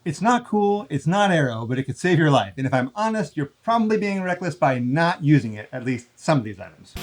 It's not cool, it's not aero, but it could save your life. And if I'm honest, you're probably being reckless by not using it, at least some of these items.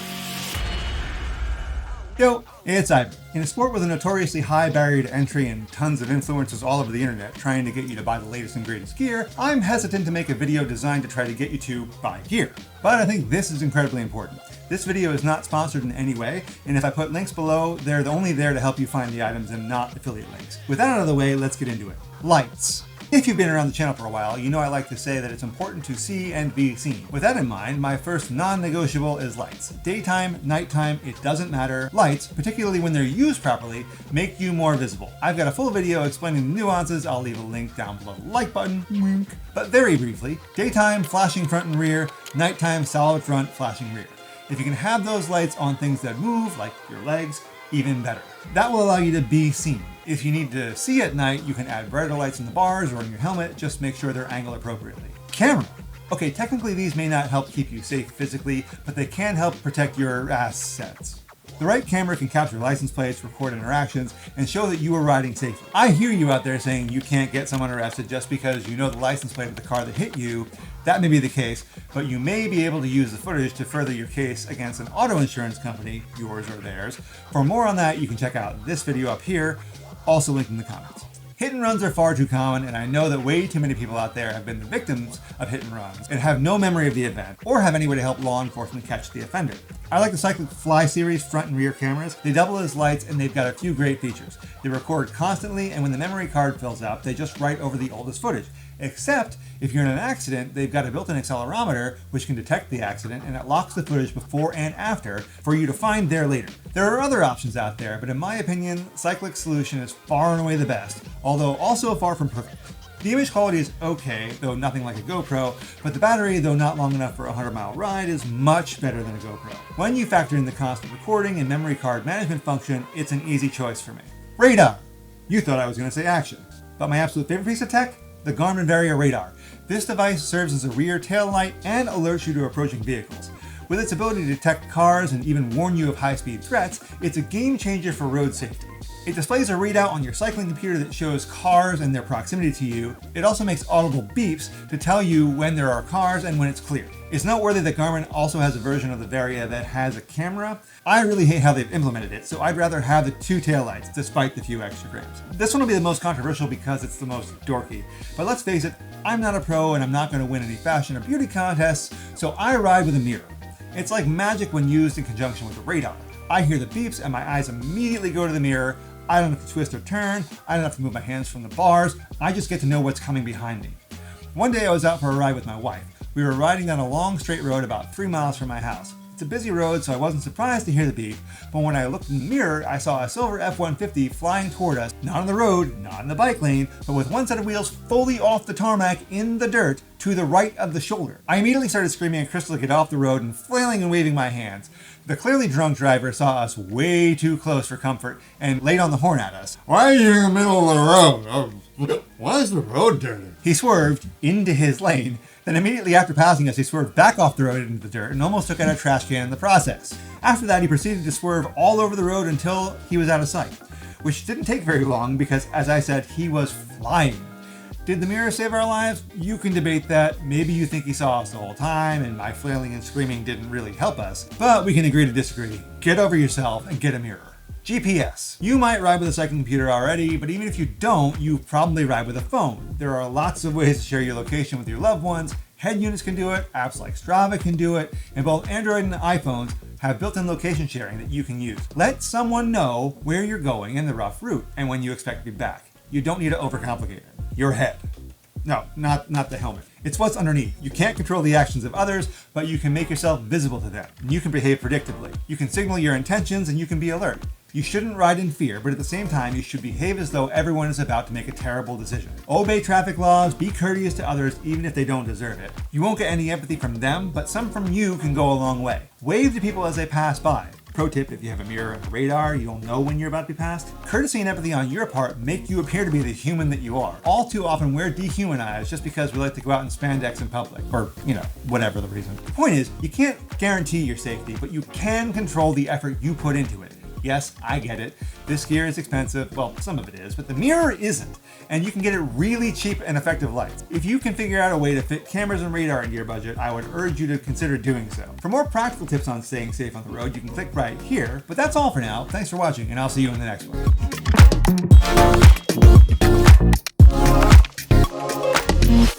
Yo, it's Ivan. In a sport with a notoriously high barrier to entry and tons of influencers all over the internet trying to get you to buy the latest and greatest gear, I'm hesitant to make a video designed to try to get you to buy gear. But I think this is incredibly important. This video is not sponsored in any way, and if I put links below, they're only there to help you find the items and not affiliate links. With that out of the way, let's get into it. Lights. If you've been around the channel for a while, you know I like to say that it's important to see and be seen. With that in mind, my first non-negotiable is lights. Daytime, nighttime, it doesn't matter. Lights, particularly when they're used properly, make you more visible. I've got a full video explaining the nuances. I'll leave a link down below the like button, wink. But very briefly, daytime, flashing front and rear, nighttime, solid front, flashing rear. If you can have those lights on things that move, like your legs, even better. That will allow you to be seen. If you need to see at night, you can add brighter lights in the bars or in your helmet, just make sure they're angled appropriately. Camera. Okay, technically these may not help keep you safe physically, but they can help protect your assets. The right camera can capture license plates, record interactions, and show that you are riding safely. I hear you out there saying you can't get someone arrested just because you know the license plate of the car that hit you. That may be the case, but you may be able to use the footage to further your case against an auto insurance company, yours or theirs. For more on that, you can check out this video up here, also linked in the comments. Hit and runs are far too common, and I know that way too many people out there have been the victims of hit and runs and have no memory of the event or have any way to help law enforcement catch the offender. I like the Cycliq Fly series front and rear cameras. They double as lights and they've got a few great features. They record constantly, and when the memory card fills up, they just write over the oldest footage. Except if you're in an accident, they've got a built-in accelerometer which can detect the accident, and it locks the footage before and after for you to find there later. There are other options out there, but in my opinion, Cycliq's solution is far and away the best, although also far from perfect. The image quality is okay, though nothing like a GoPro, but the battery, though not long enough for a 100-mile ride, is much better than a GoPro. When you factor in the constant recording and memory card management function, it's an easy choice for me. Radar. You thought I was going to say action, but my absolute favorite piece of tech? The Garmin Varia Radar. This device serves as a rear tail light and alerts you to approaching vehicles. With its ability to detect cars and even warn you of high-speed threats, it's a game changer for road safety. It displays a readout on your cycling computer that shows cars and their proximity to you. It also makes audible beeps to tell you when there are cars and when it's clear. It's noteworthy that Garmin also has a version of the Varia that has a camera. I really hate how they've implemented it, so I'd rather have the two taillights despite the few extra grams. This one will be the most controversial because it's the most dorky. But let's face it, I'm not a pro and I'm not going to win any fashion or beauty contests, so I ride with a mirror. It's like magic when used in conjunction with the radar. I hear the beeps and my eyes immediately go to the mirror. I don't have to twist or turn. I don't have to move my hands from the bars. I just get to know what's coming behind me. One day I was out for a ride with my wife. We were riding down a long straight road about 3 miles from my house. It's a busy road, so I wasn't surprised to hear the beep, but when I looked in the mirror, I saw a silver F-150 flying toward us, not on the road, not in the bike lane, but with one set of wheels fully off the tarmac in the dirt to the right of the shoulder. I immediately started screaming at Crystal to get off the road and flailing and waving my hands. The clearly drunk driver saw us way too close for comfort and laid on the horn at us. Why are you in the middle of the road? Why is the road dirty? He swerved into his lane. Then immediately after passing us, he swerved back off the road into the dirt and almost took out a trash can in the process. After that, he proceeded to swerve all over the road until he was out of sight, which didn't take very long because, as I said, he was flying. Did the mirror save our lives? You can debate that. Maybe you think he saw us the whole time and my flailing and screaming didn't really help us, but we can agree to disagree. Get over yourself and get a mirror. GPS. You might ride with a cycling computer already, but even if you don't, you probably ride with a phone. There are lots of ways to share your location with your loved ones. Head units can do it, apps like Strava can do it, and both Android and iPhones have built-in location sharing that you can use. Let someone know where you're going in the rough route and when you expect to be back. You don't need to overcomplicate it. Your head. No, not the helmet. It's what's underneath. You can't control the actions of others, but you can make yourself visible to them. And you can behave predictably. You can signal your intentions and you can be alert. You shouldn't ride in fear, but at the same time, you should behave as though everyone is about to make a terrible decision. Obey traffic laws, be courteous to others even if they don't deserve it. You won't get any empathy from them, but some from you can go a long way. Wave to people as they pass by. Pro tip, if you have a mirror and a radar, you'll know when you're about to be passed. Courtesy and empathy on your part make you appear to be the human that you are. All too often we're dehumanized just because we like to go out in spandex in public, or, whatever the reason. The point is, you can't guarantee your safety, but you can control the effort you put into it. Yes, I get it. This gear is expensive. Well, some of it is, but the mirror isn't. And you can get it really cheap and effective lights. If you can figure out a way to fit cameras and radar into your budget, I would urge you to consider doing so. For more practical tips on staying safe on the road, you can click right here. But that's all for now. Thanks for watching, and I'll see you in the next one.